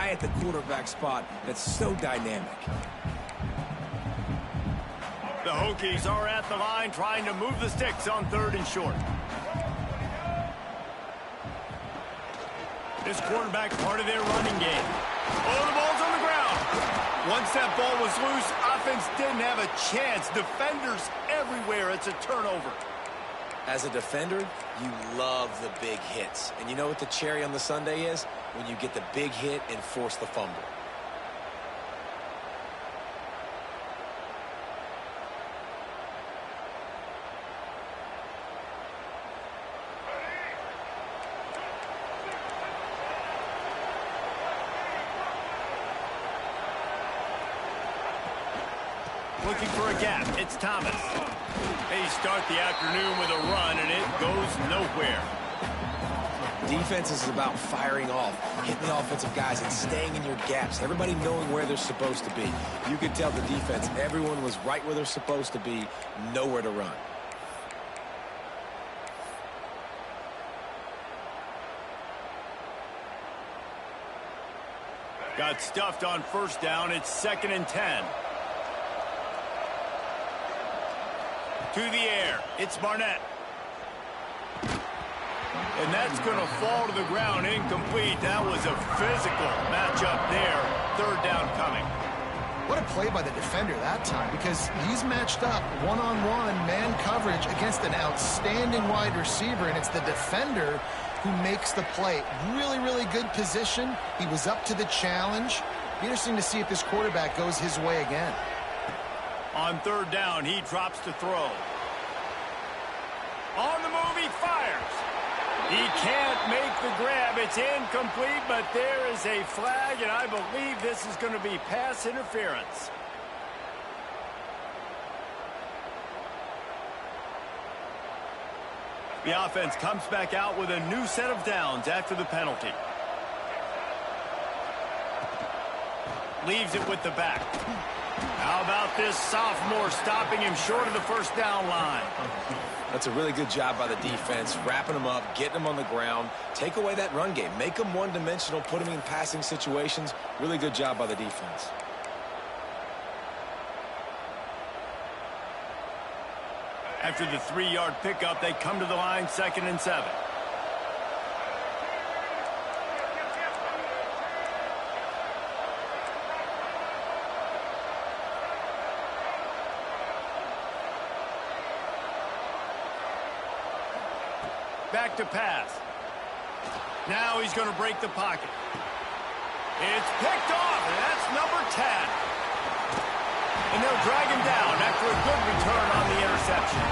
guy at the quarterback spot that's so dynamic. The Hokies are at the line trying to move the sticks on 3rd and short. This quarterback part of their running game. Oh, the ball's on the ground. Once that ball was loose, offense didn't have a chance. Defenders everywhere. It's a turnover. As a defender, you love the big hits. And you know what the cherry on the sundae is? When you get the big hit and force the fumble. Looking for a gap. It's Thomas. They start the afternoon with a run, and it goes nowhere. Defense is about firing off, hitting the offensive guys, and staying in your gaps. Everybody knowing where they're supposed to be. You could tell the defense, everyone was right where they're supposed to be, nowhere to run. Got stuffed on 1st down. It's 2nd and 10. To the air. It's Barnett. And that's going to fall to the ground. Incomplete. That was a physical matchup there. 3rd down coming. What a play by the defender that time, because he's matched up one-on-one man coverage against an outstanding wide receiver, and it's the defender who makes the play. Really, really good position. He was up to the challenge. Be interesting to see if this quarterback goes his way again. On 3rd down, he drops to throw. On the move, he fires. He can't make the grab. It's incomplete, but there is a flag, and I believe this is going to be pass interference. The offense comes back out with a new set of downs after the penalty. Leaves it with the back. How about this sophomore stopping him short of the 1st down line? That's a really good job by the defense, wrapping them up, getting them on the ground. Take away that run game. Make them one-dimensional, put them in passing situations. Really good job by the defense. After the 3-yard pickup, they come to the line 2nd and 7. Back to pass. Now he's going to break the pocket. It's picked off, and that's number 10. And they'll drag him down after a good return on the interception.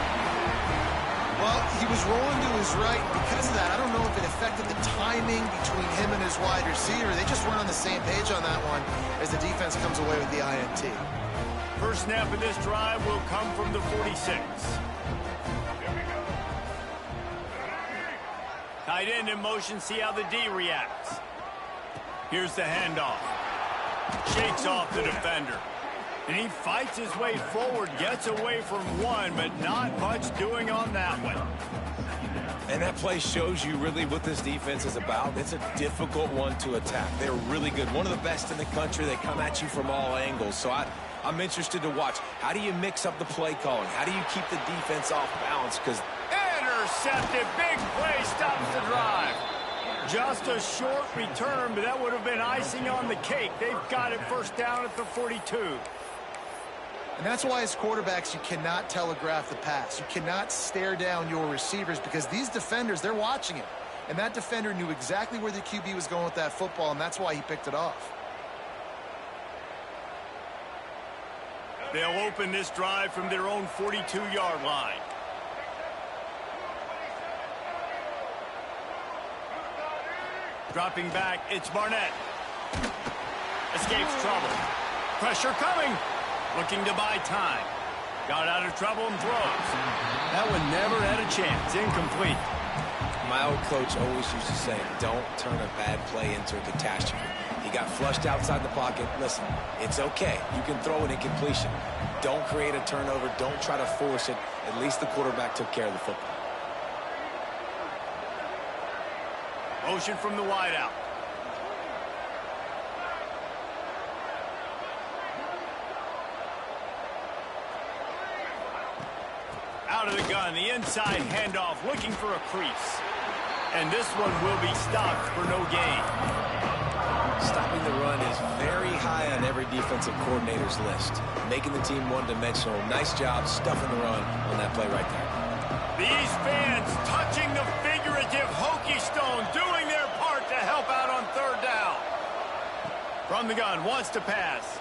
Well, he was rolling to his right. Because of that, I don't know if it affected the timing between him and his wide receiver. They just weren't on the same page on that one as the defense comes away with the INT. First snap of this drive will come from the 46. Tight end in motion, see how the D reacts. Here's the handoff. Shakes off the defender. And he fights his way forward, gets away from one, but not much doing on that one. And that play shows you really what this defense is about. It's a difficult one to attack. They're really good. One of the best in the country. They come at you from all angles. So I'm interested to watch. How do you mix up the play calling? How do you keep the defense off balance? Because intercepted. Big play stops the drive. Just a short return, but that would have been icing on the cake. They've got it 1st down at the 42. And that's why as quarterbacks, you cannot telegraph the pass. You cannot stare down your receivers because these defenders, they're watching it. And that defender knew exactly where the QB was going with that football, and that's why he picked it off. They'll open this drive from their own 42-yard line. Dropping back, it's Barnett. Escapes trouble. Pressure coming. Looking to buy time. Got out of trouble and throws. That one never had a chance. Incomplete. My old coach always used to say, don't turn a bad play into a catastrophe. He got flushed outside the pocket. Listen, it's okay. You can throw an incompletion. Don't create a turnover. Don't try to force it. At least the quarterback took care of the football. Motion from the wideout. out of the gun. The inside handoff looking for a crease. And this one will be stopped for no gain. Stopping the run is very high on every defensive coordinator's list. Making the team one-dimensional. Nice job stuffing the run on that play right there. These fans touching the figurative hokey stone, doing their part to help out on third down. From the gun, wants to pass.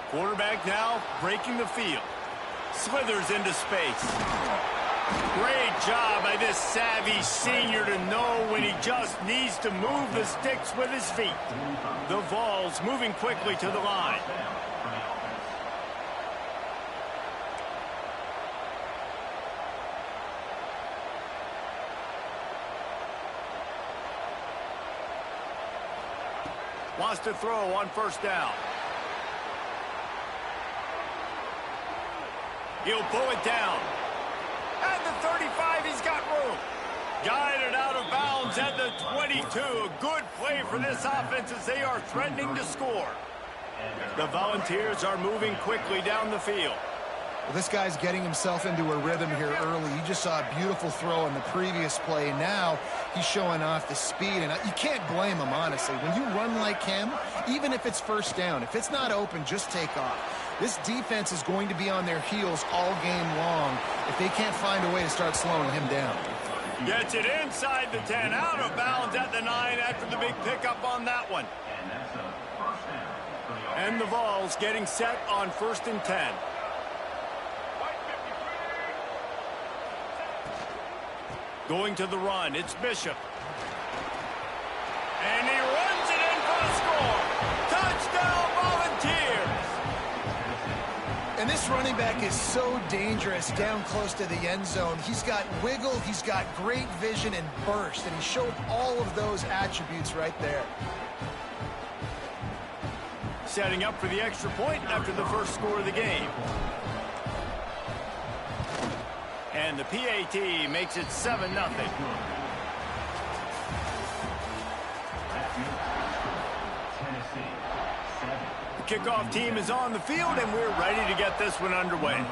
Quarterback now breaking the field. Slithers into space. Great job by this savvy senior to know when he just needs to move the sticks with his feet. The Vols moving quickly to the line. Wants to throw on first down. He'll pull it down. At the 35, he's got room. Guided out of bounds at the 22. A good play for this offense as they are threatening to score. The Volunteers are moving quickly down the field. Well, this guy's getting himself into a rhythm here early. You just saw a beautiful throw in the previous play. Now he's showing off the speed, and you can't blame him, honestly. When you run like him, even if it's first down, if it's not open, just take off. This defense is going to be on their heels all game long if they can't find a way to start slowing him down. Gets it inside the 10, out of bounds at the 9 after the big pickup on that one. And the Vols getting set on 1st and 10. Going to the run, it's Bishop. And he runs it in for a score. Touchdown, Volunteers! And this running back is so dangerous down close to the end zone. He's got wiggle, he's got great vision and burst, and he showed all of those attributes right there. Setting up for the extra point after the first score of the game. And the PAT makes it 7-0. The kickoff team is on the field, and we're ready to get this one underway.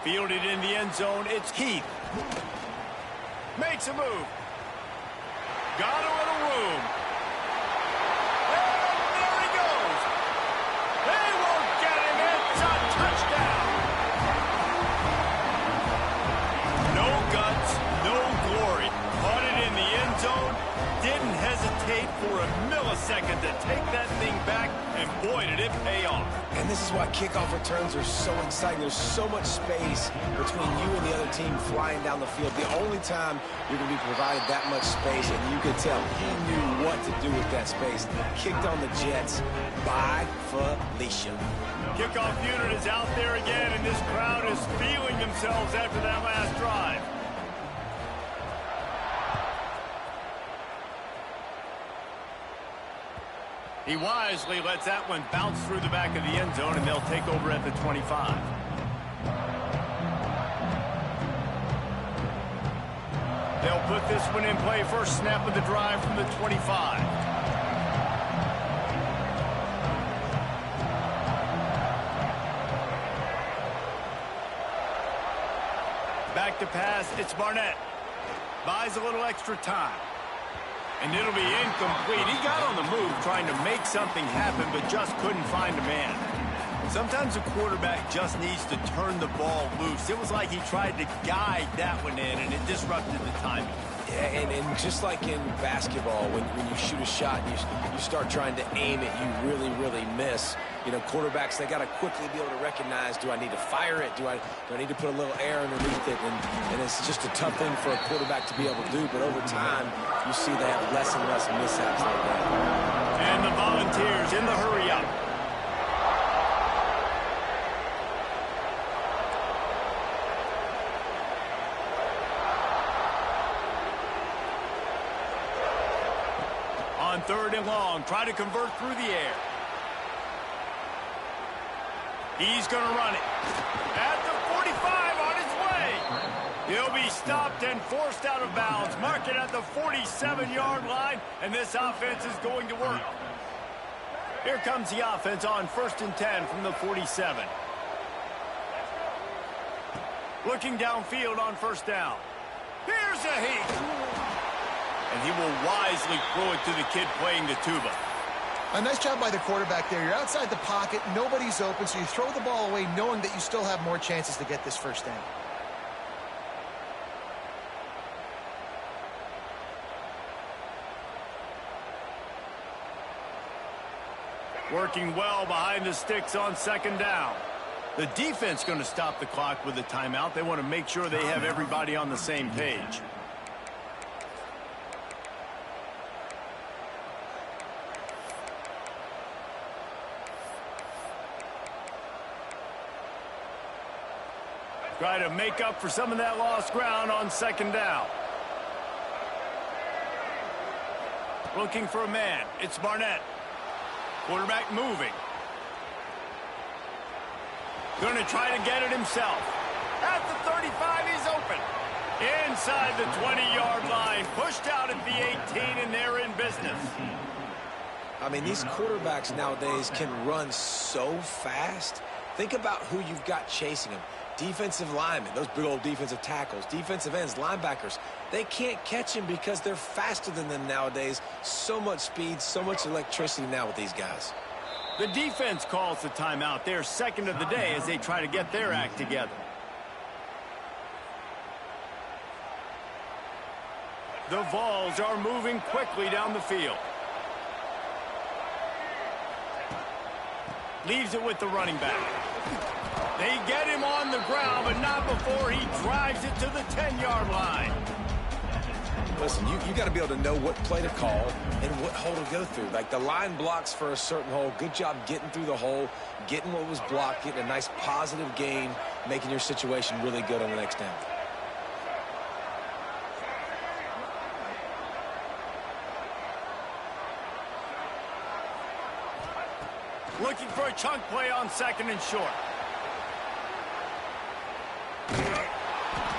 Fielded in the end zone, it's Keith. Makes a move. Got a little room. And there he goes. They won't get him. It's a touchdown. No guts, no glory. Caught it in the end zone. Didn't hesitate for a millisecond to take that thing back, and boy, did it pay off. And this is why kickoff returns are so exciting. There's so much space between you and the other team flying down the field. The only time you're going to be provided that much space, and you could tell he knew what to do with that space. Kicked on the Jets by Felicia. Kickoff unit is out there again, and this crowd is feeling themselves after that last drive. He wisely lets that one bounce through the back of the end zone, and they'll take over at the 25. They'll put this one in play first snap of the drive from the 25. Back to pass, it's Barnett. Buys a little extra time. And it'll be incomplete. He got on the move trying to make something happen, but just couldn't find a man. Sometimes a quarterback just needs to turn the ball loose. It was like he tried to guide that one in, and it disrupted the timing. Yeah, and just like in basketball, when you shoot a shot and you start trying to aim it, you really miss. You know, quarterbacks, they got to quickly be able to recognize, do I need to fire it? Do I need to put a little air underneath it? And it's just a tough thing for a quarterback to be able to do. But over time, you see they have less and less mishaps like that. And the Volunteers in the hurry-up. On 3rd and long, try to convert through the air. He's going to run it. At the 45, on his way. He'll be stopped and forced out of bounds. Mark it at the 47-yard line, and this offense is going to work. Here comes the offense on 1st and 10 from the 47. Looking downfield on 1st down. Here's a heat. And he will wisely throw it to the kid playing the tuba. A nice job by the quarterback there. You're outside the pocket, nobody's open, so you throw the ball away knowing that you still have more chances to get this 1st down. Working well behind the sticks on 2nd down. The defense going to stop the clock with a timeout. They want to make sure they have everybody on the same page. Try to make up for some of that lost ground on 2nd down. Looking for a man. It's Barnett. Quarterback moving. Going to try to get it himself. At the 35, he's open. Inside the 20-yard line. Pushed out at the 18, and they're in business. I mean, these quarterbacks nowadays can run so fast. Think about who you've got chasing them. Defensive linemen, those big old defensive tackles, defensive ends, linebackers. They can't catch him because they're faster than them nowadays. So much speed, so much electricity now with these guys. The defense calls the timeout. They're 2nd of the day as they try to get their act together. The Vols are moving quickly down the field. Leaves it with the running back. They get him on the ground, but not before he drives it to the 10-yard line. Listen, you got to be able to know what play to call and what hole to go through. Like the line blocks for a certain hole. Good job getting through the hole, getting what was blocked, getting a nice positive gain, making your situation really good on the next down. Looking for a chunk play on 2nd and short.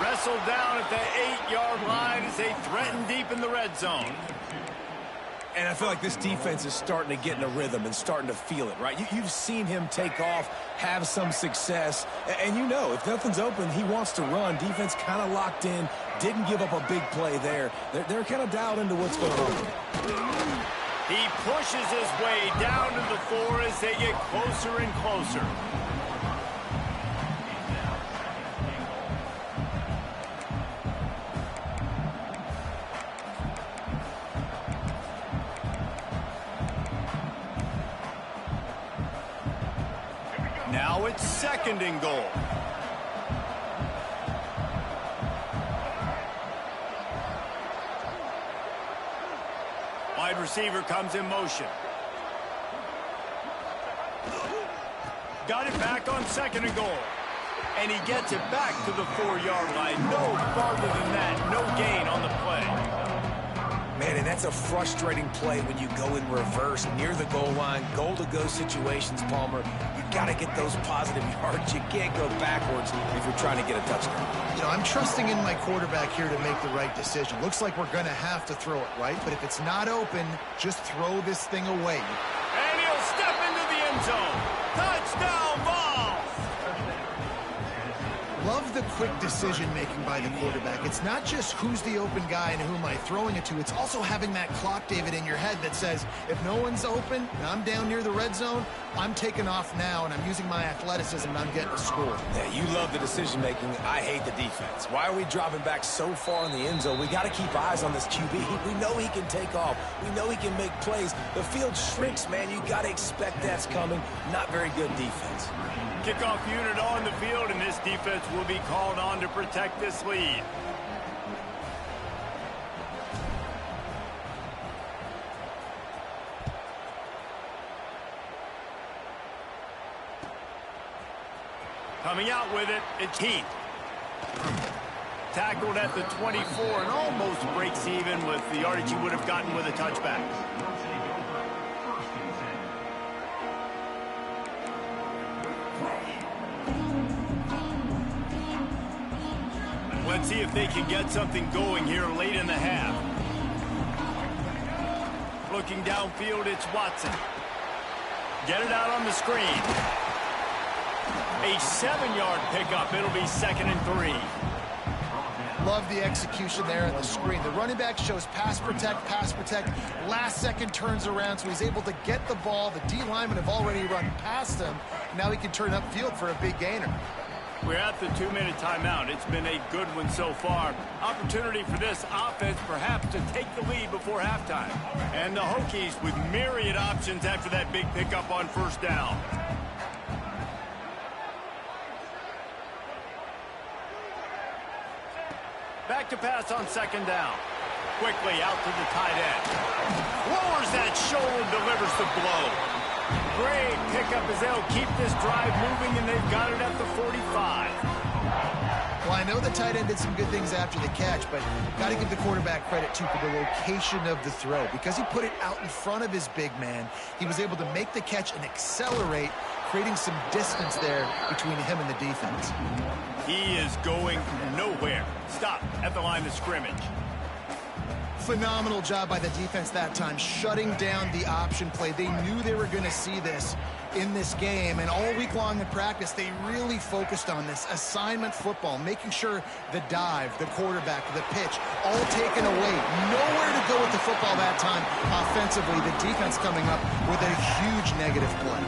Wrestled down at the 8-yard line as they threaten deep in the red zone. And I feel like this defense is starting to get in a rhythm and starting to feel it, right? You've seen him take off, have some success, and you know if nothing's open, he wants to run. Defense kind of locked in, didn't give up a big play there. They're kind of dialed into what's going on. He pushes his way down to the 4 as they get closer and closer. Now it's 2nd and goal. Wide receiver comes in motion. Got it back on 2nd and goal. And he gets it back to the 4-yard line. No farther than that. No gain on the play. Man, and that's a frustrating play when you go in reverse near the goal line, goal-to-go situations, Palmer. You got to get those positive yards. You can't go backwards if you're trying to get a touchdown. You know, I'm trusting in my quarterback here to make the right decision. Looks like we're going to have to throw it, right? But if it's not open, just throw this thing away. And he'll step into the end zone. Touchdown, Vols! Love the quick decision-making by the quarterback. It's not just who's the open guy and who am I throwing it to. It's also having that clock, David, in your head that says, if no one's open and I'm down near the red zone, I'm taking off now and I'm using my athleticism and I'm getting a score. Yeah, you love the decision-making. I hate the defense. Why are we dropping back so far in the end zone? We got to keep eyes on this QB. We know he can take off. We know he can make plays. The field shrinks, man. You got to expect that's coming. Not very good defense. Kickoff unit on the field, and this defense will be called on to protect this lead. Coming out with it, it's Heath. Tackled at the 24 and almost breaks even with the yardage he would have gotten with a touchback. Let's see if they can get something going here late in the half. Looking downfield, it's Watson. Get it out on the screen. A 7-yard pickup. It'll be 2nd and 3. Love the execution there on the screen. The running back shows pass protect, last second turns around, so he's able to get the ball. The D linemen have already run past him. Now he can turn upfield for a big gainer. We're at the 2-minute timeout. It's been a good one so far. Opportunity for this offense perhaps to take the lead before halftime. And the Hokies with myriad options after that big pickup on 1st down. Back to pass on 2nd down. Quickly out to the tight end. Lowers that shoulder, delivers the blow. Great pickup as they'll keep this drive moving, and they've got it at the 45. Well, I know the tight end did some good things after the catch, but got to give the quarterback credit, too, for the location of the throw. Because he put it out in front of his big man, he was able to make the catch and accelerate, creating some distance there between him and the defense. He is going nowhere. Stop at the line of scrimmage. Phenomenal job by the defense that time, shutting down the option play. They knew they were going to see this in this game, and all week long in practice, they really focused on this assignment football, making sure the dive, the quarterback, the pitch, all taken away. Nowhere to go with the football that time offensively. The defense coming up with a huge negative play.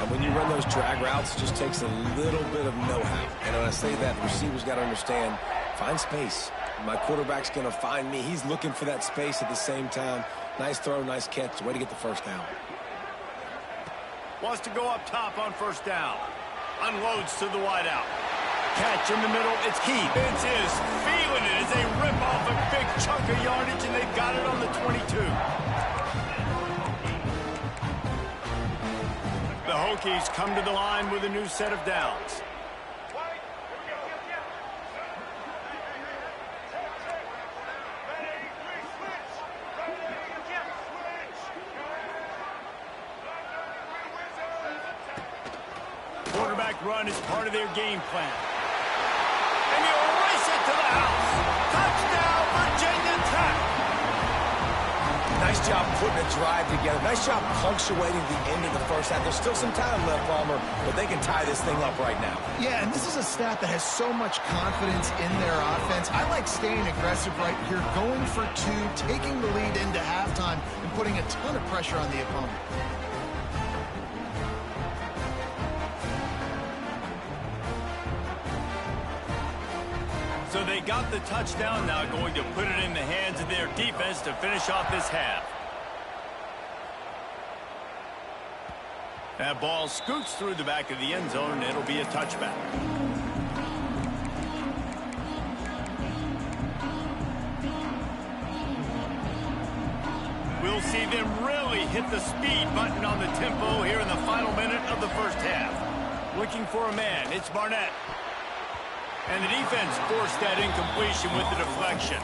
And when you run those drag routes, it just takes a little bit of know-how. And when I say that, the receivers got to understand, find space. My quarterback's going to find me. He's looking for that space at the same time. Nice throw, nice catch. Way to get the 1st down. Wants to go up top on 1st down. Unloads to the wideout. Catch in the middle. It's key. Vince is feeling it as they rip off a big chunk of yardage, and they've got it on the 22. The Hokies come to the line with a new set of downs. Quarterback run is part of their game plan. And he'll race it to the house. Touchdown, Virginia Tech. Nice job putting a drive together. Nice job punctuating the end of the 1st half. There's still some time left, Palmer, but they can tie this thing up right now. Yeah, and this is a staff that has so much confidence in their offense. I like staying aggressive right here, going for 2, taking the lead into halftime, and putting a ton of pressure on the opponent. So they got the touchdown, now going to put it in the hands of their defense to finish off this half. That ball scoots through the back of the end zone, and it'll be a touchback. We'll see them really hit the speed button on the tempo here in the final minute of the 1st half. Looking for a man, it's Barnett. And the defense forced that incompletion with the deflection.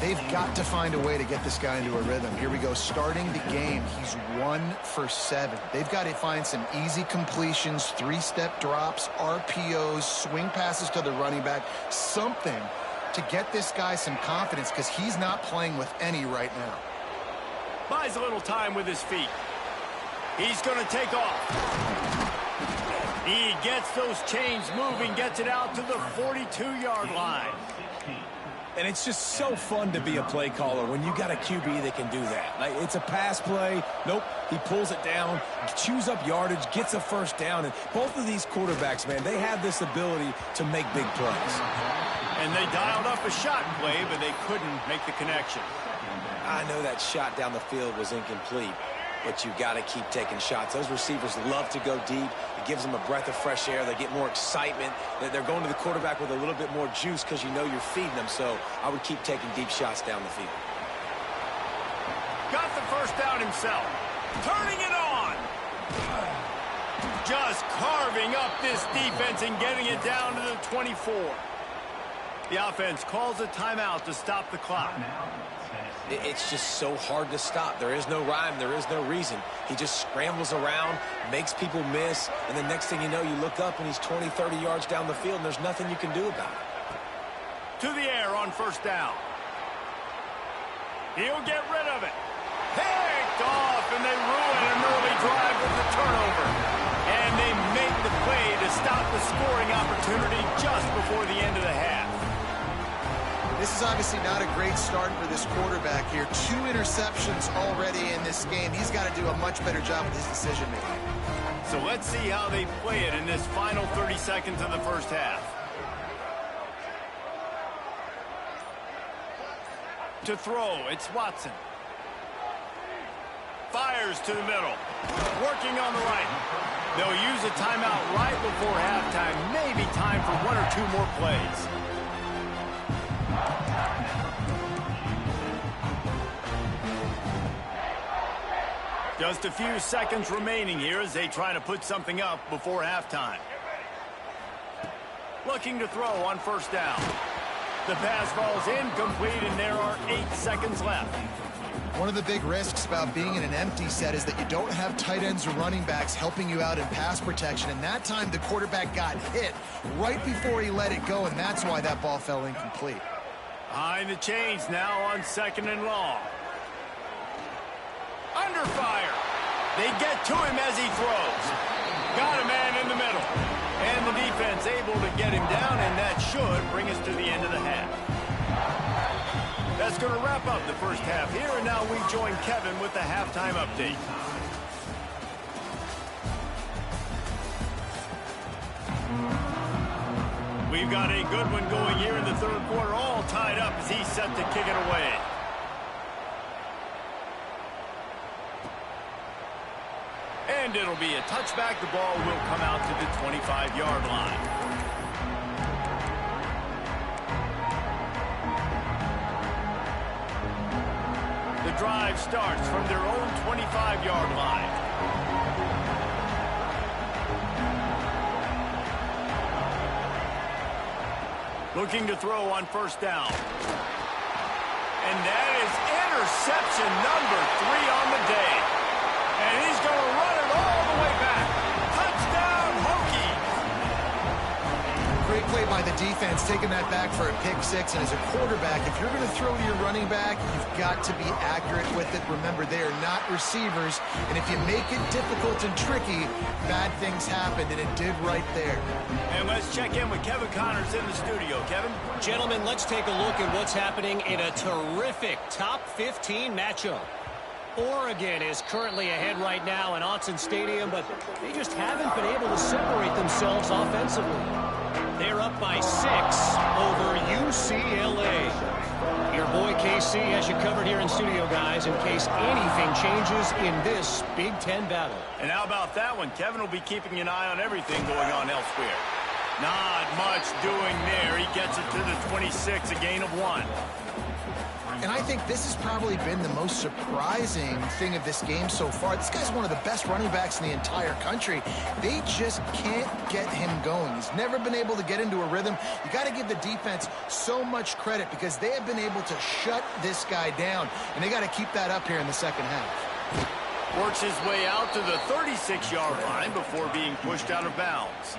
They've got to find a way to get this guy into a rhythm. Here we go, starting the game. He's 1 for 7. They've got to find some easy completions, 3-step drops, RPOs, swing passes to the running back, something to get this guy some confidence because he's not playing with any right now. Buys a little time with his feet. He's going to take off. He gets those chains moving, gets it out to the 42-yard line. And it's just so fun to be a play caller when you got a QB that can do that. Like, it's a pass play. Nope, he pulls it down, chews up yardage, gets a 1st down. And both of these quarterbacks, man, they have this ability to make big plays. And they dialed up a shot play, but they couldn't make the connection. I know that shot down the field was incomplete, but you got to keep taking shots. Those receivers love to go deep. It gives them a breath of fresh air. They get more excitement. They're going to the quarterback with a little bit more juice because you know you're feeding them. So I would keep taking deep shots down the field. Got the 1st down himself. Turning it on. Just carving up this defense and getting it down to the 24. The offense calls a timeout to stop the clock. It's just so hard to stop. There is no rhyme. There is no reason. He just scrambles around, makes people miss, and the next thing you know, you look up and he's 20, 30 yards down the field, and there's nothing you can do about it. to the air on first down. He'll get rid of it. Picked off, and they ruin an early drive with the turnover. And they make the play to stop the scoring opportunity just before the end of the half. This is obviously not a great start for this quarterback here. 2 interceptions already in this game. He's got to do a much better job with his decision-making. So let's see how they play it in this final 30 seconds of the first half. To throw, it's Watson. Fires to the middle. Working on the right. They'll use a timeout right before halftime. Maybe time for 1 or 2 more plays. Just a few seconds remaining here as they try to put something up before halftime. Looking to throw on first down. The pass falls incomplete, and there are 8 seconds left. One of the big risks about being in an empty set is that you don't have tight ends or running backs helping you out in pass protection. And that time, the quarterback got hit right before he let it go, and that's why that ball fell incomplete. Behind the chains now on 2nd and long. Under fire. They get to him as he throws. Got a man in the middle. And the defense able to get him down, and that should bring us to the end of the half. That's going to wrap up the first half here, and now we join Kevin with the halftime update. We've got a good one going here in the third quarter, all tied up as he's set to kick it away. And it'll be a touchback. The ball will come out to the 25-yard line. The drive starts from their own 25-yard line. Looking to throw on first down. And that is interception number 3 on the day. And he's going to run it all the way back. Touchdown, Hokies! Great play by the defense, taking that back for a pick 6. And as a quarterback, if you're going to throw to your running back, you've got to be accurate with it. Remember, they are not receivers. And if you make it difficult and tricky, bad things happen, and it did right there. And let's check in with Kevin Connors in the studio. Kevin? Gentlemen, let's take a look at what's happening in a terrific top 15 matchup. Oregon is currently ahead right now in Autzen Stadium, but they just haven't been able to separate themselves offensively. They're up by 6 over UCLA. Your boy KC has you covered here in studio, guys, in case anything changes in this Big Ten battle. And how about that one? Kevin will be keeping an eye on everything going on elsewhere. Not much doing there. He gets it to the 26, a gain of 1. And I think this has probably been the most surprising thing of this game so far. This guy's one of the best running backs in the entire country. They just can't get him going. He's never been able to get into a rhythm. You got to give the defense so much credit because they have been able to shut this guy down. And they got to keep that up here in the second half. Works his way out to the 36-yard line before being pushed out of bounds.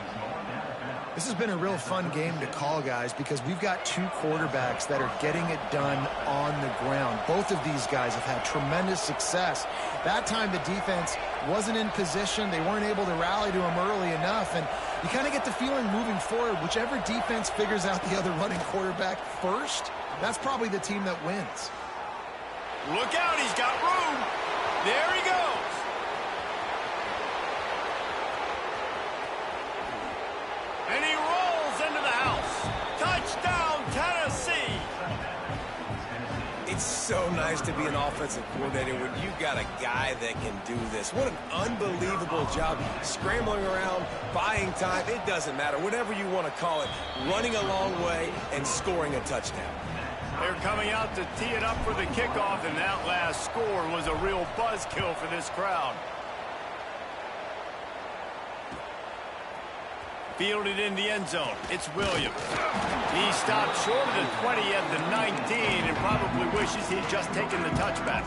This has been a real fun game to call, guys, because we've got 2 quarterbacks that are getting it done on the ground. Both of these guys have had tremendous success. That time the defense wasn't in position. They weren't able to rally to him early enough. And you kind of get the feeling moving forward, whichever defense figures out the other running quarterback first, that's probably the team that wins. Look out, he's got room. There he goes. And he rolls into the house. Touchdown, Tennessee. It's so nice to be an offensive coordinator when you got a guy that can do this. What an unbelievable job. Scrambling around, buying time, it doesn't matter. Whatever you want to call it, running a long way and scoring a touchdown. They're coming out to tee it up for the kickoff, and that last score was a real buzzkill for this crowd. Fielded in the end zone. It's Williams. He stopped short of the 20 at the 19 and probably wishes he'd just taken the touchback.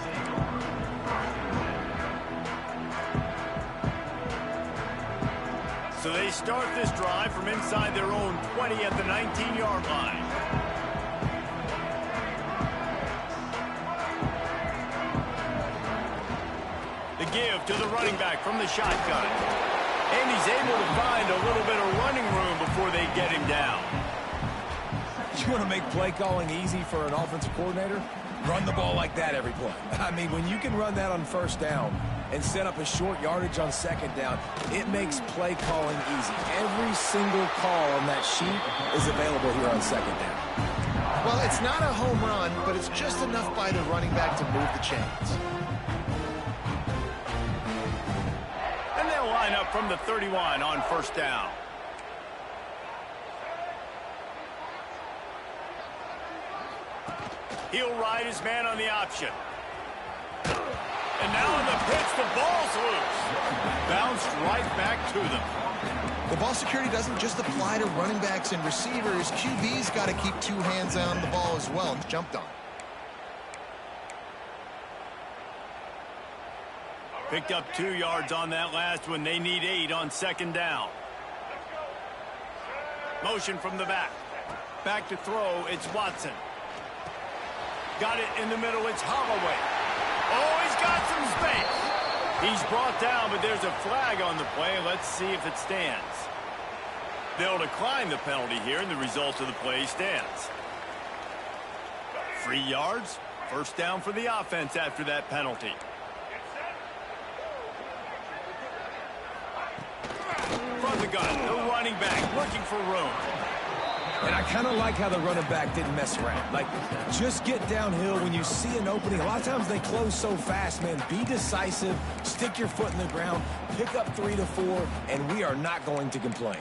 So they start this drive from inside their own 20 at the 19-yard line. The give to the running back from the shotgun. And he's able to find a little bit of running room before they get him down. You want to make play calling easy for an offensive coordinator? Run the ball like that every play. I mean, when you can run that on first down and set up a short yardage on second down, it makes play calling easy. Every single call on that sheet is available here on second down. Well, it's not a home run, but it's just enough by the running back to move the chains. And they'll line up from the 31 on first down. He'll ride his man on the option. And now in the pitch, the ball's loose. Bounced right back to them. The ball security doesn't just apply to running backs and receivers. QB's got to keep two hands on the ball as well and jumped on. Picked up 2 yards on that last one. They need 8 on second down. Motion from the back. Back to throw, it's Watson. Got it in the middle, it's Holloway. Oh, he's got some space. He's brought down, but there's a flag on the play. Let's see if it stands. They'll decline the penalty here, and the result of the play stands. 3 yards, first down for the offense after that penalty. From the gun, the running back looking for room. And I kind of like how the running back didn't mess around. Like, just get downhill when you see an opening. A lot of times they close so fast, man. Be decisive, stick your foot in the ground, pick up 3 to 4, and we are not going to complain.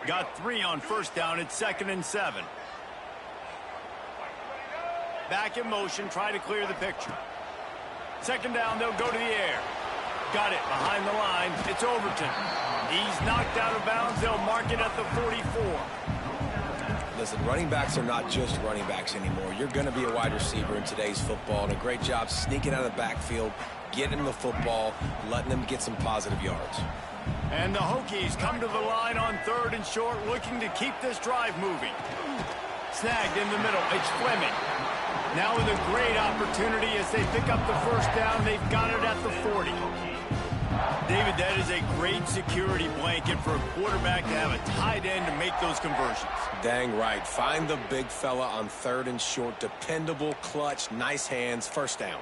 Got 3 on first down. It's 2nd and 7. Back in motion, try to clear the picture. Second down, they'll go to the air. Got it behind the line. It's Overton. He's knocked out of bounds. They'll mark it at the 44. Listen, running backs are not just running backs anymore. You're going to be a wide receiver in today's football, and a great job sneaking out of the backfield, getting the football, letting them get some positive yards. And the Hokies come to the line on 3rd and short, looking to keep this drive moving. Snagged in the middle. It's Fleming. Now with a great opportunity as they pick up the first down. They've got it at the 40. David, that is a great security blanket for a quarterback to have a tight end to make those conversions. Dang right. Find the big fella on 3rd and short. Dependable, clutch, nice hands, first down.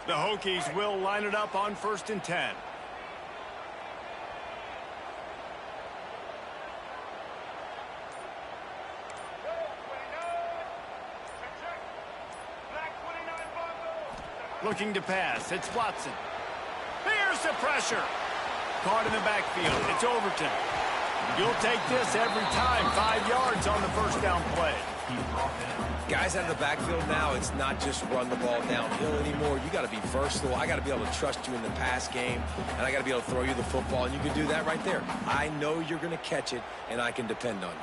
The Hokies will line it up on 1st and 10. Looking to pass. It's Watson. Here's the pressure. Caught in the backfield. It's Overton. You'll take this every time. 5 yards on the first down play. Guys out of the backfield now, it's not just run the ball downhill anymore. You got to be versatile. I got to be able to trust you in the pass game, and I got to be able to throw you the football, and you can do that right there. I know you're going to catch it, and I can depend on you.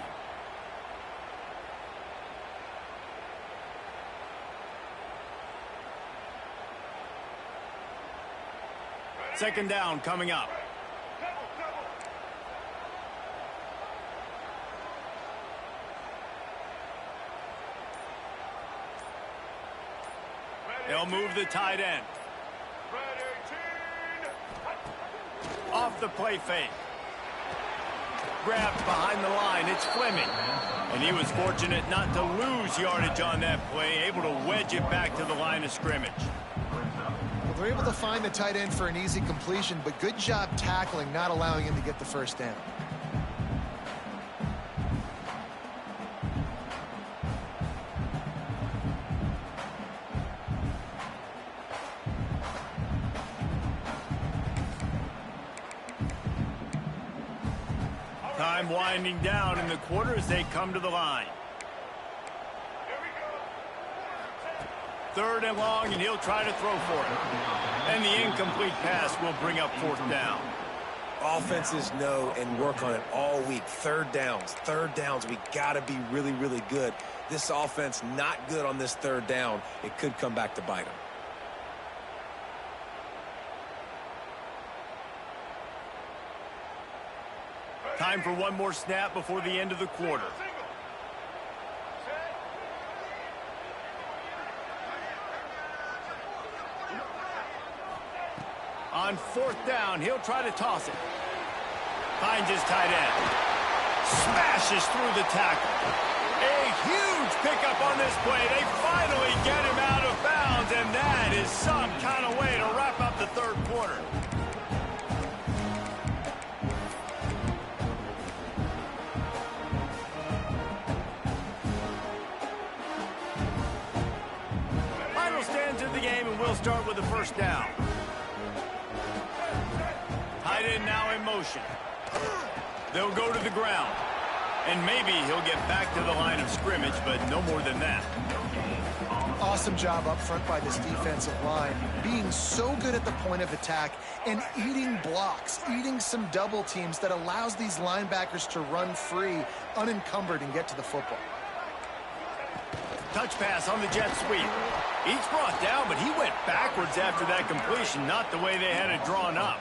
Second down coming up. They'll move the tight end. Off the play fake. Grabbed behind the line. It's Fleming. And he was fortunate not to lose yardage on that play, able to wedge it back to the line of scrimmage. Well, they're able to find the tight end for an easy completion, but good job tackling, not allowing him to get the first down. Time winding down in the quarter as they come to the line. 3rd and long, and he'll try to throw for it. And the incomplete pass will bring up 4th down. Offenses know and work on it all week. Third downs, we got to be really, really good. This offense not good on this third down. It could come back to bite them. Time for one more snap before the end of the quarter. On fourth down, he'll try to toss it. Finds his tight end. Smashes through the tackle. A huge pickup on this play. They finally get him out of bounds, and that is some kind of way to wrap up the third quarter. Final stands of the game, and we'll start with the first down. Tight end now in motion. They'll go to the ground. And maybe he'll get back to the line of scrimmage, but no more than that. Awesome job up front by this defensive line, being so good at the point of attack and eating blocks, eating some double teams that allows these linebackers to run free, unencumbered, and get to the football. Touch pass on the jet sweep. He's brought down, but he went backwards after that completion, not the way they had it drawn up.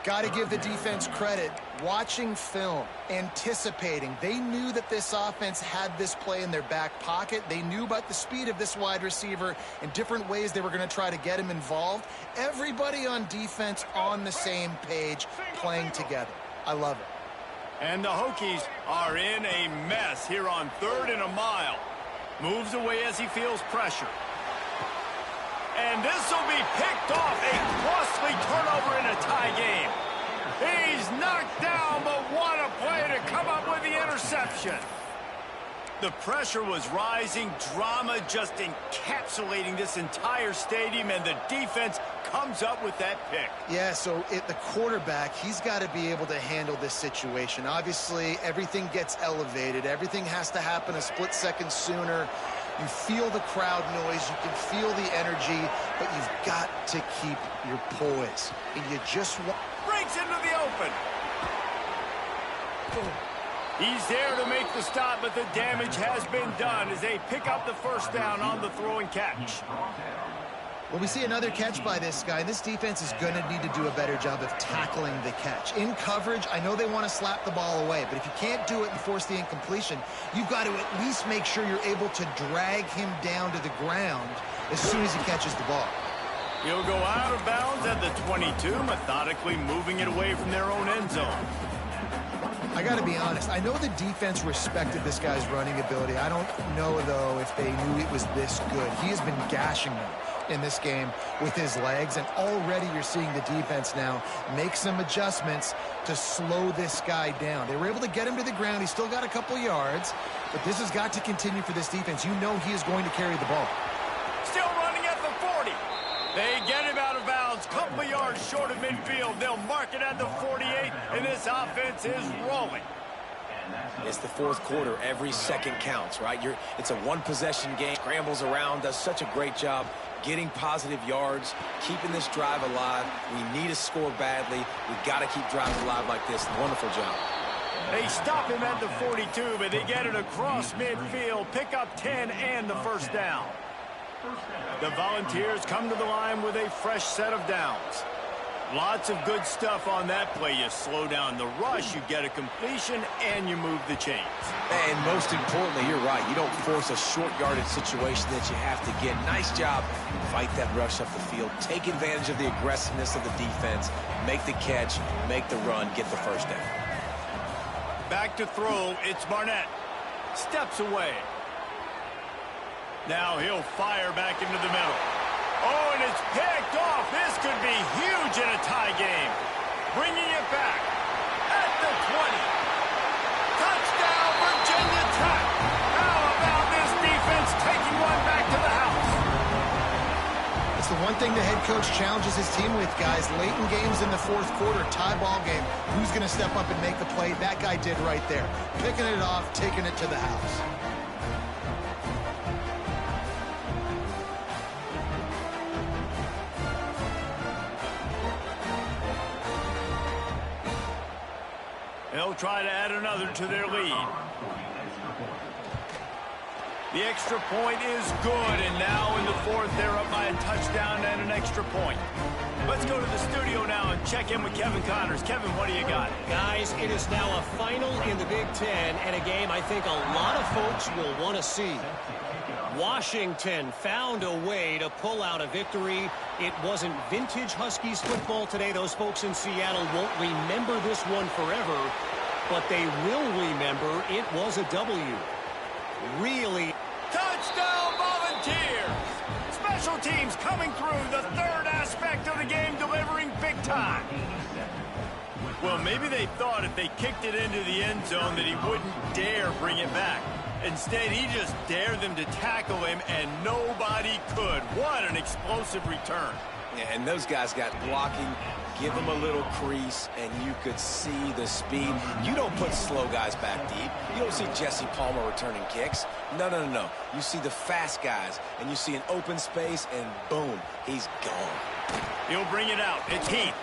Got to give the defense credit. Watching film, anticipating. They knew that this offense had this play in their back pocket. They knew about the speed of this wide receiver and different ways they were going to try to get him involved. Everybody on defense on the same page, playing together. I love it. And the Hokies are in a mess here on 3rd and a mile. Moves away as he feels pressure. And this will be picked off. A costly turnover in a tie game. He's knocked down, but what a play to come up with the interception. The pressure was rising. Drama just encapsulating this entire stadium, and the defense comes up with that pick. Yeah, so the quarterback, he's got to be able to handle this situation. Obviously, everything gets elevated. Everything has to happen a split second sooner. You feel the crowd noise, you can feel the energy, but you've got to keep your poise. And you just want... Breaks into the open. He's there to make the stop, but the damage has been done as they pick up the first down on the throw and catch. Well, we see another catch by this guy. This defense is going to need to do a better job of tackling the catch. In coverage, I know they want to slap the ball away, but if you can't do it and force the incompletion, you've got to at least make sure you're able to drag him down to the ground as soon as he catches the ball. He'll go out of bounds at the 22, methodically moving it away from their own end zone. I got to be honest. I know the defense respected this guy's running ability. I don't know, though, if they knew it was this good. He has been gashing them in this game with his legs, and already you're seeing the defense now make some adjustments to slow this guy down. They were able to get him to the ground. He's still got a couple yards, but this has got to continue for this defense. You know he is going to carry the ball. Still running at the 40. They get him out of bounds, couple yards short of midfield. They'll mark it at the 48, and this offense is rolling. It's the fourth quarter. Every second counts, right? It's a one-possession game. Scrambles around, does such a great job getting positive yards, keeping this drive alive. We need to score badly. We've got to keep drives alive like this. Wonderful job. They stop him at the 42, but they get it across midfield, pick up 10 and the first down. The Volunteers come to the line with a fresh set of downs. Lots of good stuff on that play. You slow down the rush, you get a completion, and you move the chains. And most importantly, you're right. You don't force a short yardage situation that you have to get. Nice job. Fight that rush up the field. Take advantage of the aggressiveness of the defense. Make the catch, make the run, get the first down. Back to throw. It's Barnett. Steps away. Now he'll fire back into the middle. Oh, and it's picked off. This could be huge in a tie game. Bringing it back at the 20. Touchdown, Virginia Tech. How about this defense taking one back to the house? It's the one thing the head coach challenges his team with, guys. Late in games in the fourth quarter, tie ball game. Who's going to step up and make the play? That guy did right there. Picking it off, taking it to the house. They'll try to add another to their lead. The extra point is good, and now in the fourth, they're up by a touchdown and an extra point. Let's go to the studio now and check in with Kevin Connors. Kevin, what do you got? Guys, it is now a final in the Big Ten, and a game I think a lot of folks will want to see. Washington found a way to pull out a victory. It wasn't vintage Huskies football today. Those folks in Seattle won't remember this one forever, but they will remember it was a W. Really. Touchdown Volunteers! Special teams coming through, the third aspect of the game, delivering big time. Well, maybe they thought if they kicked it into the end zone that he wouldn't dare bring it back. Instead, he just dared them to tackle him, and nobody could. What an explosive return. Yeah, and those guys got blocking. Give them a little crease, and you could see the speed. You don't put slow guys back deep. You don't see Jesse Palmer returning kicks. No. You see the fast guys, and you see an open space, and boom, he's gone. He'll bring it out. It's Heath.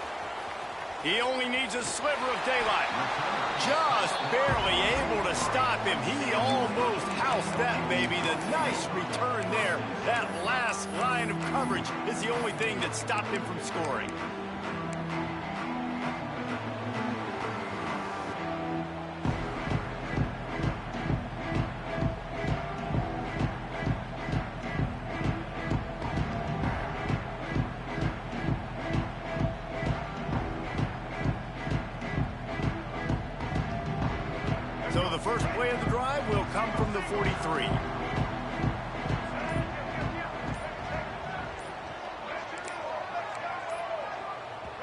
He only needs a sliver of daylight. Just barely able to stop him. He almost housed that baby. The nice return there. That last line of coverage is the only thing that stopped him from scoring. So the first play of the drive will come from the 43.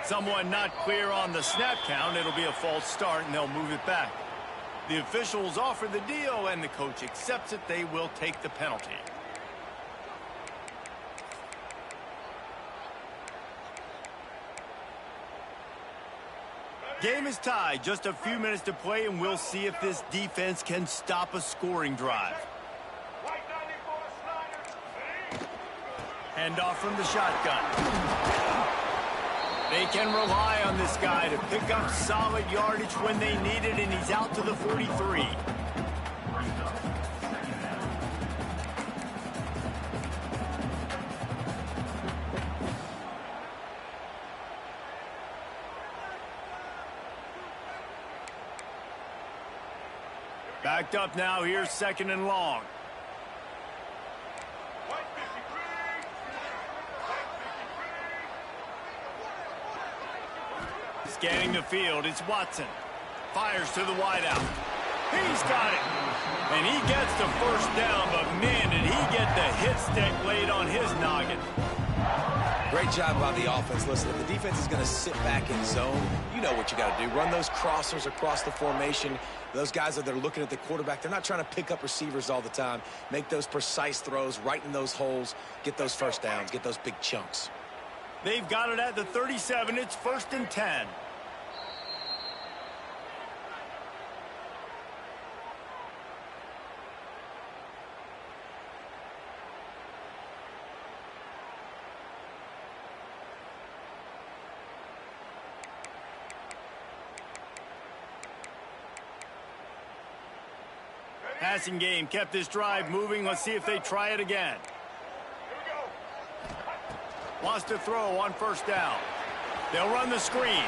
Someone not clear on the snap count. It'll be a false start, and they'll move it back. The officials offer the deal, and the coach accepts it. They will take the penalty. Game is tied. Just a few minutes to play, and we'll see if this defense can stop a scoring drive. Handoff from the shotgun. They can rely on this guy to pick up solid yardage when they need it, and he's out to the 43. Backed up now. Here's second and long. Scanning the field, it's Watson. Fires to the wideout. He's got it. And he gets the first down, but man, did he get the hit stick laid on his noggin. Great job by the offense. Listen, if the defense is going to sit back in zone, you know what you got to do. Run those crossers across the formation. Those guys that are looking at the quarterback, they're not trying to pick up receivers all the time. Make those precise throws right in those holes. Get those first downs. Get those big chunks. They've got it at the 37. It's 1st and 10. Passing game kept this drive moving. Let's see if they try it again. Wants to throw on first down. They'll run the screen.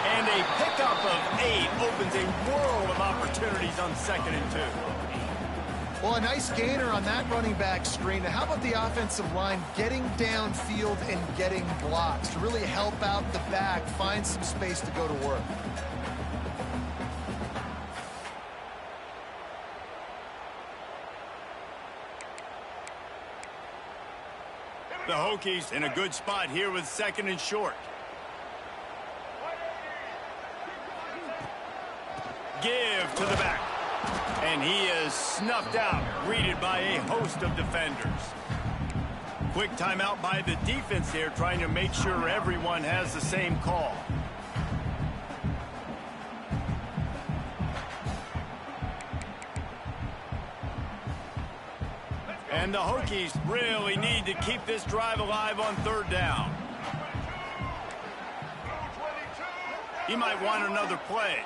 And a pickup of 8 opens a world of opportunities on 2nd and 2. Well, a nice gainer on that running back screen. Now, how about the offensive line getting downfield and getting blocks to really help out the back, find some space to go to work? The Hokies in a good spot here with 2nd and short. Give to the back. And he is snuffed out, greeted by a host of defenders. Quick timeout by the defense here, trying to make sure everyone has the same call. And the Hokies really need to keep this drive alive on 3rd down. He might want another play.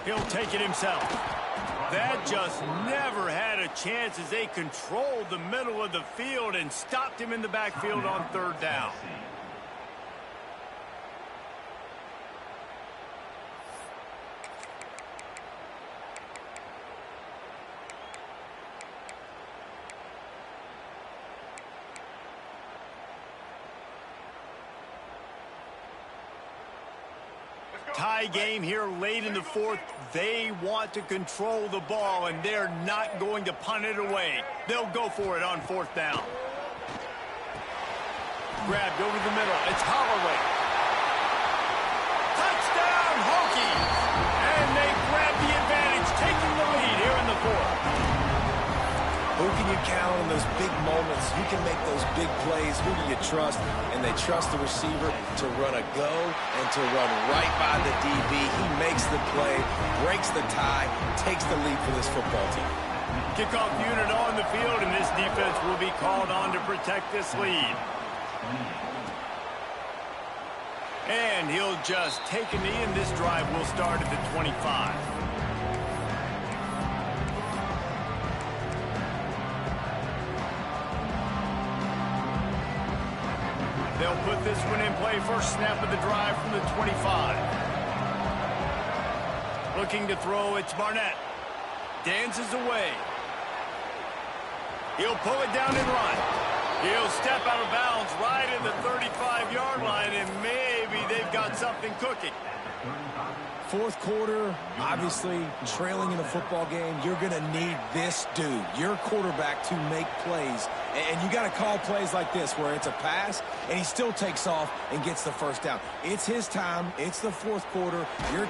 He'll take it himself. That just never had a chance as they controlled the middle of the field and stopped him in the backfield on third down. Tie game here late in the fourth. They want to control the ball, and they're not going to punt it away. They'll go for it on fourth down. Grabbed over the middle. It's Holloway. Touchdown, Hokies! And they grab the advantage, taking the lead here in the fourth. Who can you count on those big moments? You can make those big plays. Who do you trust? And they trust the receiver to run a go and to run right by the DB. He makes the play, breaks the tie, takes the lead for this football team. Kickoff unit on the field, and this defense will be called on to protect this lead. And he'll just take a knee, and this drive will start at the 25. They'll put this one in play. First snap of the drive from the 25. Looking to throw, it's Barnett. Dances away. He'll pull it down and run. He'll step out of bounds right at the 35-yard line, and maybe they've got something cooking. Fourth quarter, obviously trailing in a football game, you're going to need this dude, your quarterback, to make plays. And you got to call plays like this where it's a pass and he still takes off and gets the first down. It's his time. It's the fourth quarter. And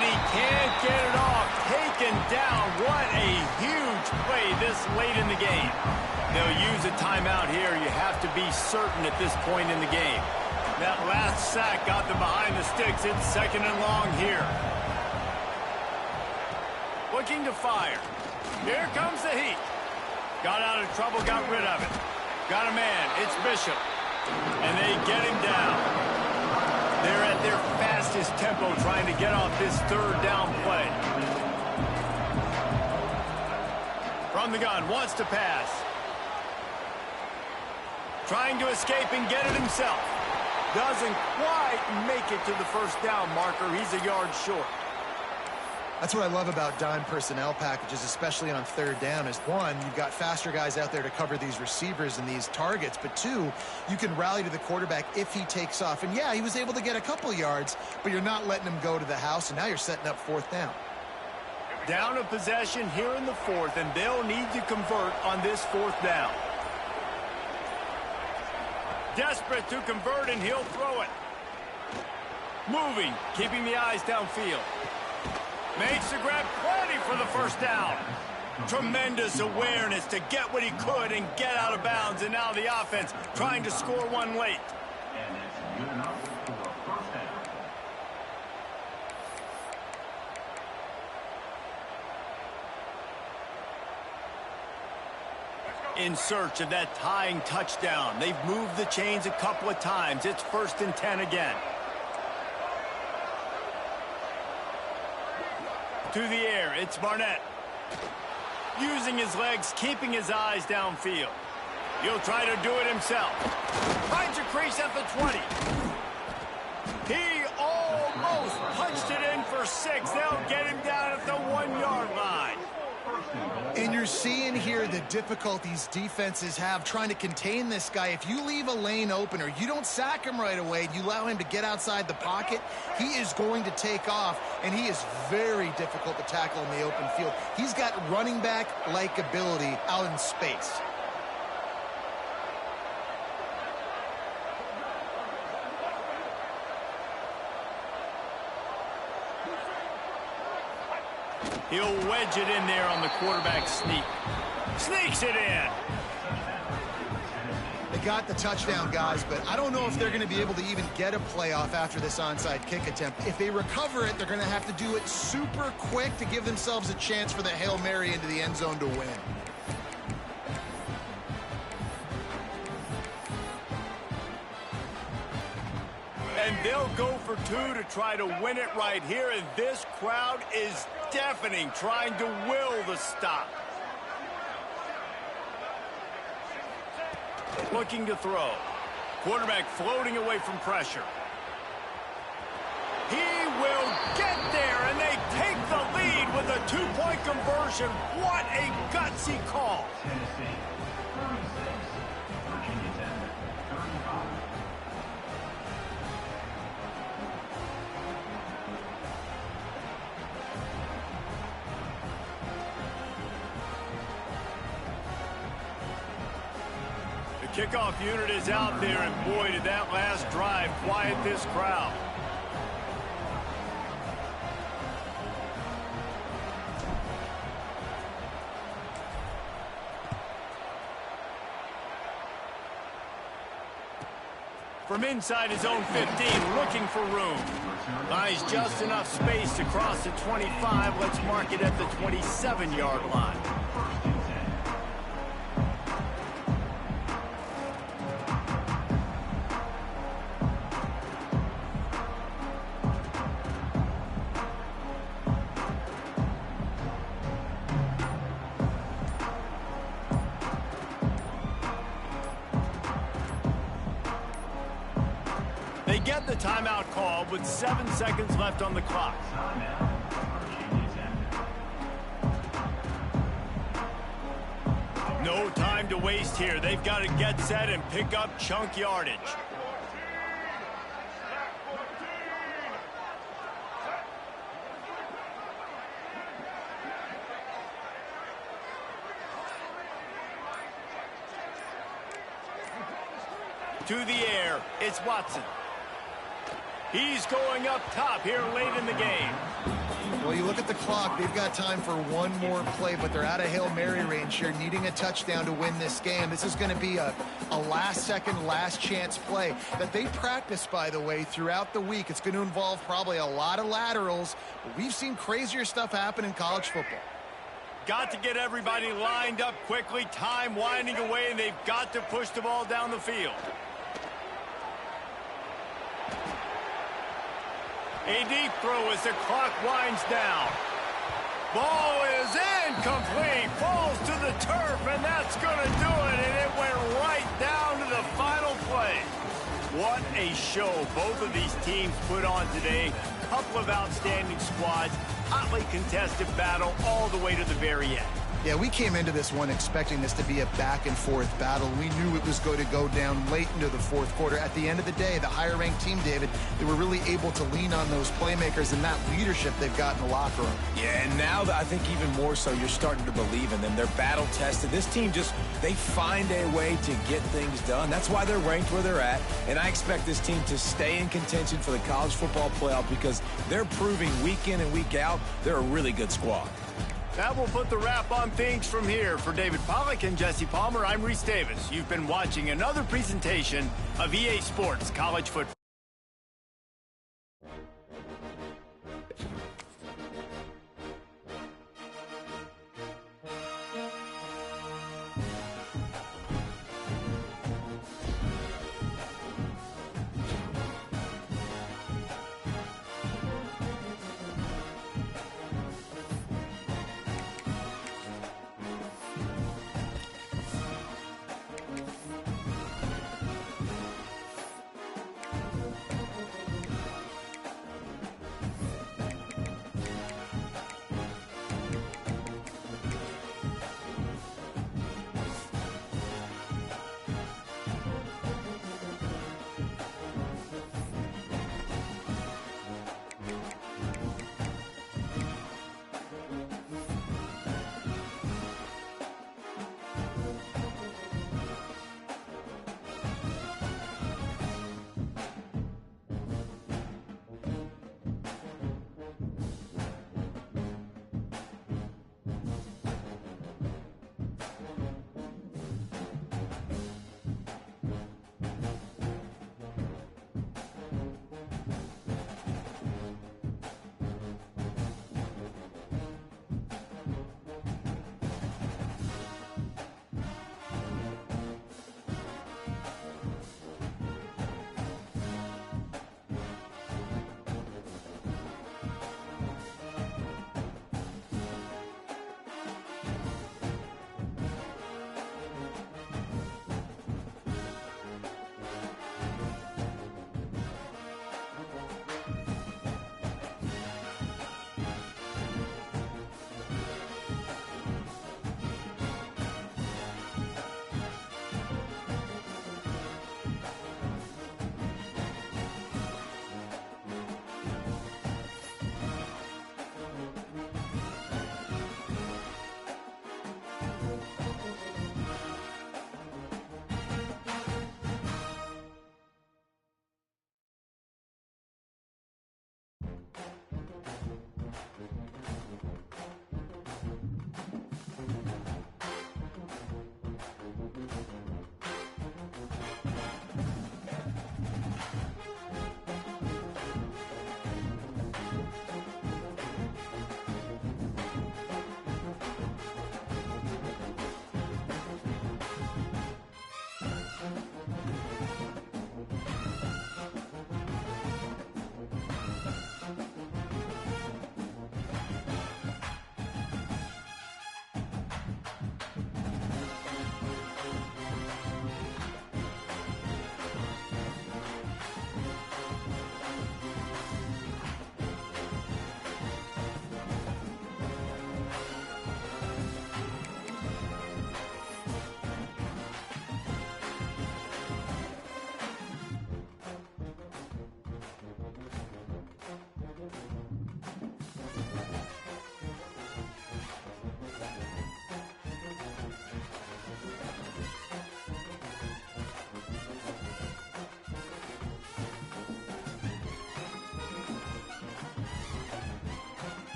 he can't get it off. Taken down. What a huge play this late in the game. They'll use a timeout here. You have to be certain at this point in the game. That last sack got them behind the sticks. It's second and long here. Looking to fire. Here comes the heat. Got out of trouble, got rid of it. Got a man. It's Bishop. And they get him down. They're at their fastest tempo trying to get off this third down play. From the gun, wants to pass. Trying to escape and get it himself. Doesn't quite make it to the first down marker. He's a yard short. That's what I love about dime personnel packages, especially on third down, is one, you've got faster guys out there to cover these receivers and these targets, but two, you can rally to the quarterback if he takes off. And yeah, he was able to get a couple yards, but you're not letting him go to the house, and now you're setting up fourth down. Down a possession here in the fourth, and they'll need to convert on this fourth down. Desperate to convert, and he'll throw it. Moving, keeping the eyes downfield. Makes the grab, plenty for the first down. Tremendous awareness to get what he could and get out of bounds, and now the offense trying to score one late. In search of that tying touchdown. They've moved the chains a couple of times. It's 1st and 10 again. To the air, it's Barnett. Using his legs, keeping his eyes downfield. He'll try to do it himself. Finds a crease at the 20. He almost punched it in for 6. They'll get him down at the 1-yard line. And you're seeing here the difficulties defenses have trying to contain this guy. If you leave a lane open or you don't sack him right away and you allow him to get outside the pocket, he is going to take off, and he is very difficult to tackle in the open field. He's got running back-like ability out in space. He'll wedge it in there on the quarterback sneak. Sneaks it in. They got the touchdown, guys, but I don't know if they're going to be able to even get a playoff after this onside kick attempt. If they recover it, they're going to have to do it super quick to give themselves a chance for the Hail Mary into the end zone to win. And they'll go for two to try to win it right here, and this crowd is deafening, trying to will the stop. Looking to throw. Quarterback floating away from pressure. He will get there, and they take the lead with a two-point conversion. What a gutsy call. The kickoff unit is out there, and boy, did that last drive quiet this crowd. From inside his own 15, looking for room. Buys just enough space to cross the 25. Let's mark it at the 27-yard line. They get the timeout called with 7 seconds left on the clock. No time to waste here. They've got to get set and pick up chunk yardage. To the air, it's Watson. He's going up top here late in the game. Well, you look at the clock, they've got time for one more play, but they're out of Hail Mary range here, needing a touchdown to win this game. This is going to be a last-second, last-chance play that they practice, by the way, throughout the week. It's going to involve probably a lot of laterals, but we've seen crazier stuff happen in college football. Got to get everybody lined up quickly, time winding away, and they've got to push the ball down the field. A deep throw as the clock winds down. Ball is incomplete. Falls to the turf, and that's going to do it. And it went right down to the final play. What a show both of these teams put on today. Couple of outstanding squads. Hotly contested battle all the way to the very end. Yeah, we came into this one expecting this to be a back-and-forth battle. We knew it was going to go down late into the fourth quarter. At the end of the day, the higher-ranked team, David, they were really able to lean on those playmakers and that leadership they've got in the locker room. Yeah, and now I think even more so, you're starting to believe in them. They're battle-tested. This team they find a way to get things done. That's why they're ranked where they're at, and I expect this team to stay in contention for the college football playoff because they're proving week in and week out they're a really good squad. That will put the wrap on things from here. For David Pollack and Jesse Palmer, I'm Reese Davis. You've been watching another presentation of EA Sports College Football.